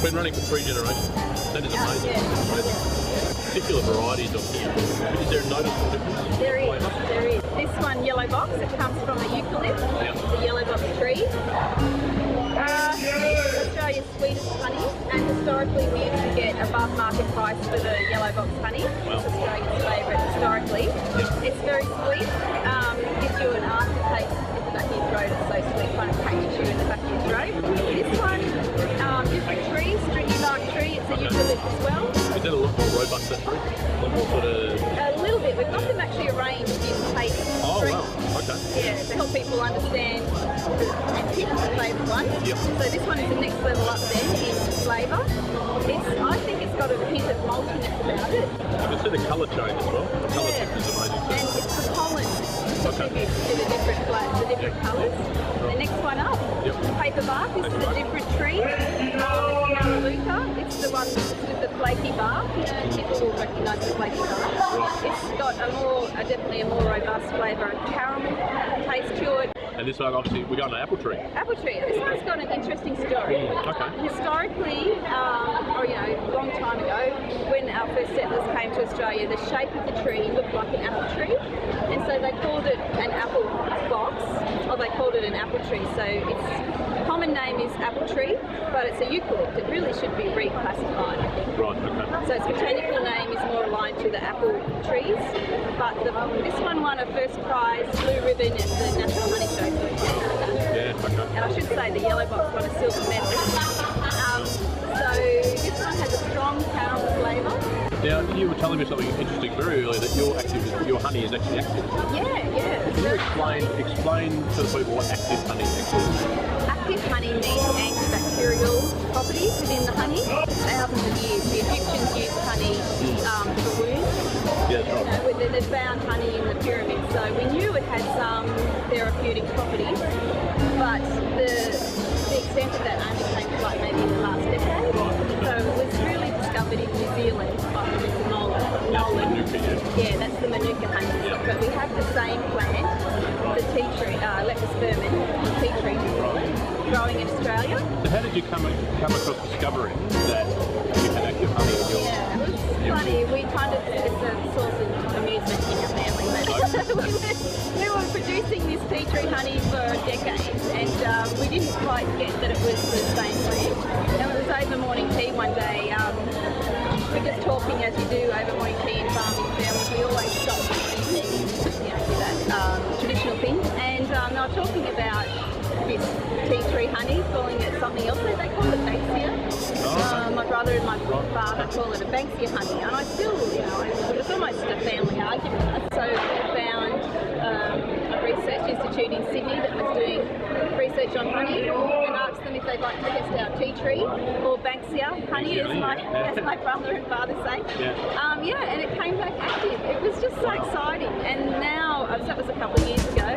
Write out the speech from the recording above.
been running for 3 generations. That is amazing. Yeah. Amazing. Particular varieties of here. Is there a noticeable difference? There is. This one, yellow box, it comes from the eucalypt, the yellow box tree. It's Australia's sweetest honey, and historically we used to get above market price for the yellow box honey. It's Australia's favourite historically. It's very sweet, gives you an aftertaste in the back of your throat. It's so sweet, kind of catches you in the back of your throat. This one, different tree, stringy bark tree, it's a eucalypt as well. Is that a lot more robust, that tree? A lot more sort of... A little bit. We've got them actually arranged in taste. Oh, wow. Okay. Yeah, to help people understand and pick the flavoured ones. Yep. So this one is the next level up then in flavour. I think it's got a hint of maltiness about it. I can see the colour change as well. The colour difference is amazing too. And it's the pollen contributes to the different colours. The next one up, paper bark. This is a different tree. Melaleuca. It's the one with the flaky bark. People will recognise the flaky bark. It's got definitely a more robust flavour and caramel taste to it. And this one, obviously, we're going to apple tree. Apple tree. This one's got an interesting story. Historically, a long time ago, when our first settlers came to Australia, the shape of the tree looked like an apple tree, and so they called it an apple box, or they called it an apple tree. So its common name is apple tree, but it's a eucalypt. It really should be reclassified, I think. Right. Okay. So its botanical name is more aligned to the apple trees, but this one won a first prize blue ribbon at the National Honey Show. Yeah. Okay. And I should say the yellow box won a silver medal. So this one has a strong caramel flavour. Now, you were telling me something interesting very early, that your honey is actually active. Yeah. Can you explain to the people what active honey actually is? Active honey means antibacterial properties within the honey. Thousands of years, the Egyptians used honey for wounds. Yeah, that's right. They found honey in the pyramids, so we knew it had some therapeutic properties, but the extent of that only came to light maybe in the last decade. So it was really discovered in New Zealand by Mr. Nolan. Yeah, that's the Manuka honey. But we have the same plant, the tea tree, Lepidospermum, tea tree, growing in Australia. So how did you come across discovering that you had active honey in your... Yeah, it was funny. It's a source of amusement in your family. We were producing this tea tree honey for decades, and we didn't quite get that it was the same plant. And it was over morning tea one day. We're just talking as you do over morning tea in farming families. We always stop morning tea, do that traditional thing. And they were talking about this tea tree honey, calling it something else. They call it Banksia. My brother and my father call it a Banksia honey, and I still, it's almost a family argument. So we found a research institute in Sydney that was doing research on honey, and asked them if they'd like to test our tea tree, or Banksia honey, as my brother and father say. And it came back active. It was just so exciting, and now, that was a couple of years ago,